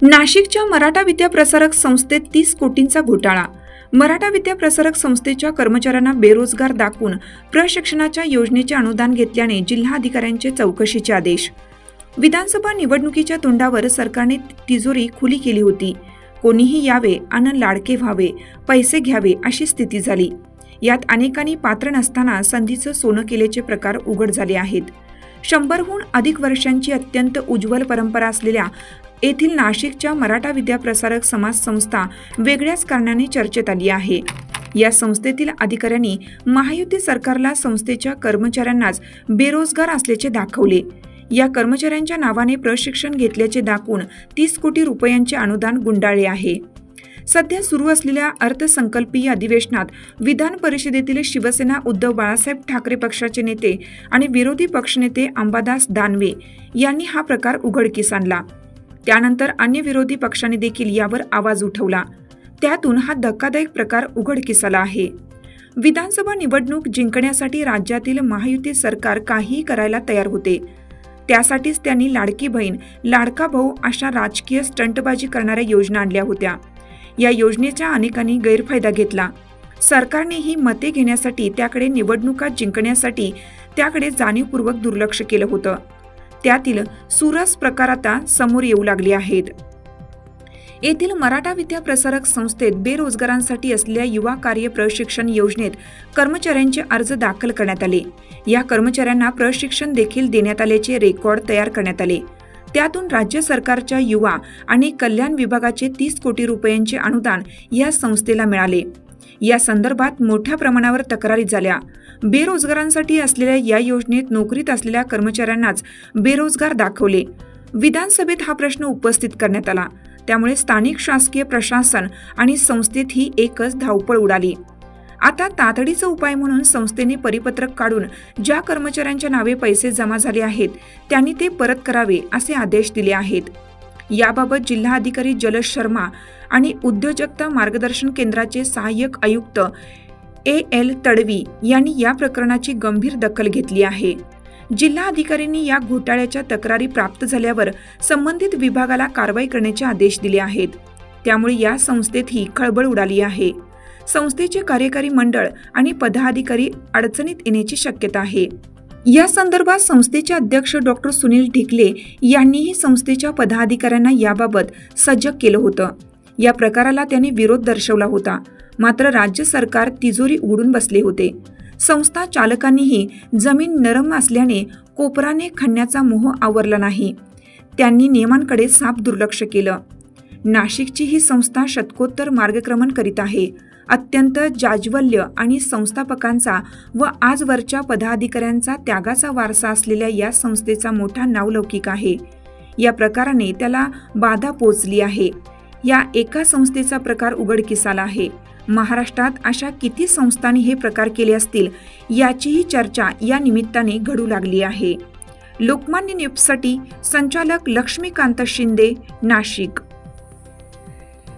नाशिकच्या मराठा विद्याप्रसारक संस्थेत 30 कोटींचा घोटाळा। मराठा विद्याप्रसारक संस्थेच्या कर्मचाऱ्यांना बेरोजगार दाखवून प्रशिक्षणाच्या योजनेचे अनुदान घेतल्याने जिल्हाधिकाऱ्यांचे चौकशीचे आदेश। विधानसभा निवडणुकीच्या तोंडावर सरकारने तिजोरी खुली केली होती। कोणीही यावे आणि लाडके व्हावे, पैसे घ्यावे अशी स्थिती झाली। यात अनेकांनी पात्र नसताना संधीचं सोनं केल्याचे प्रकार उघड झाले आहेत। 100हून अधिक वर्षांची अत्यंत उज्ज्वल परंपरा असलेल्या येथील नाशिकच्या मराठा विद्याप्रसारक समाज संस्था वेगळ्याच कारणाने चर्चेत आली आहे। या संस्थेतील अधिकाऱ्यांनी महायुती सरकारला संस्थेच्या कर्मचाऱ्यांनाच बेरोजगार असल्याचे दाखवले। या कर्मचाऱ्यांच्या नावाने प्रशिक्षण घेतल्याचे दाखवून 30 कोटी रुपयांचे अनुदान गुंडाळले आहे। सध्या सुरू असलेल्या अर्थसंकल्पीय अधिवेशनात विधान परिषदेतील शिवसेना उद्धव बाळासाहेब ठाकरे पक्षाचे नेते आणि विरोधी पक्षनेते अंबादास दानवे यांनी हा प्रकार उघडकीस आणला। त्यानंतर अन्य विरोधी पक्षाने देखील यावर आवाज उठवला। त्यातून हा धक्कादायक प्रकार उघडकीस आला आहे। विधानसभा निवडणूक जिंकण्यासाठी राज्यातील महायुती सरकार काहीही करायला तयार होते। त्यासाठीच त्यांनी लाडकी बहीण, लाडका भाऊ अशा राजकीय स्टंटबाजी करणाऱ्या योजना आणल्या होत्या। या योजनेचा अनेकांनी गैरफायदा घेतला। सरकारनेही मते घेण्यासाठी, त्याकडे निवडणुका जिंकण्यासाठी त्याकडे जाणीवपूर्वक दुर्लक्ष केलं होतं। त्यातील सुरस प्रकार आता समोर येऊ लागले आहेत। येथील मराठा विद्याप्रसारक संस्थेत बेरोजगारांसाठी असलेल्या युवा कार्य प्रशिक्षण योजनेत कर्मचाऱ्यांचे अर्ज दाखल करण्यात आले। या कर्मचाऱ्यांना प्रशिक्षण देखील देण्यात आल्याचे रेकॉर्ड तयार करण्यात आले। त्यातून राज्य सरकारच्या युवा आणि कल्याण विभागाचे 30 कोटी रुपयांचे अनुदान या संस्थेला मिळाले। या संदर्भात मोठ्या प्रमाणावर तक्रारी झाल्या। बेरोजगारांसाठी असलेल्या या योजनेत नोकरीत असलेल्या कर्मचाऱ्यांनाच बेरोजगार दाखवले। विधानसभेत हा प्रश्न उपस्थित करण्यात आला। त्यामुळे स्थानिक शासकीय प्रशासन आणि संस्थेत ही एकच धावपळ उडाली। आता तातडीचा उपाय म्हणून संस्थेने परिपत्रक काढून ज्या कर्मचाऱ्यांच्या नावे पैसे जमा झाले आहेत त्यांनी ते परत करावे असे आदेश दिले आहेत। याबाबत जिल्हाधिकारी जलज शर्मा आणि उद्योजकता मार्गदर्शन केंद्राचे सहाय्यक आयुक्त AL तडवी यांनी या प्रकरणाची गंभीर दखल घेतली आहे। जिल्हाधिकाऱ्यांनी या घोटाळ्याच्या तक्रारी प्राप्त झाल्यावर संबंधित विभागाला कारवाई करण्याचे आदेश दिले आहेत। त्यामुळे या संस्थेतही खळबळ उडाली आहे। संस्थेचे कार्यकारी मंडळ आणि पदाधिकारी अडचणीत येण्याची शक्यता आहे। या संदर्भात संस्थेचे अध्यक्ष डॉक्टर सुनील ढिकले यांनीही संस्थेच्या पदाधिकाऱ्यांना याबाबत सजग केलं होतं। या प्रकाराला त्यांनी विरोध दर्शवला होता। मात्र राज्य सरकार तिजोरी उघडून बसले होते। संस्था चालकांनीही जमीन नरम असल्याने कोपराने खणण्याचा मोह आवरला नाही। त्यांनी नियमांकडे साफ दुर्लक्ष केलं। नाशिकची ही संस्था शतकोत्तर मार्गक्रमण करीत आहे। अत्यंत जाज्वल्य आणि संस्थापकांचा व आजवरच्या पदाधिकाऱ्यांचा त्यागाचा वारसा असलेल्या या संस्थेचा मोठा नावलौकिक आहे। या प्रकाराने त्याला बाधा पोचली आहे। या एका संस्थेचा प्रकार उघडकीस आला आहे। महाराष्ट्रात अशा किती संस्थांनी हे प्रकार केले असतील याचीही चर्चा या निमित्ताने घडू लागली आहे। लोकमान्य न्यूजसाठी संचालक लक्ष्मीकांत शिंदे, नाशिक।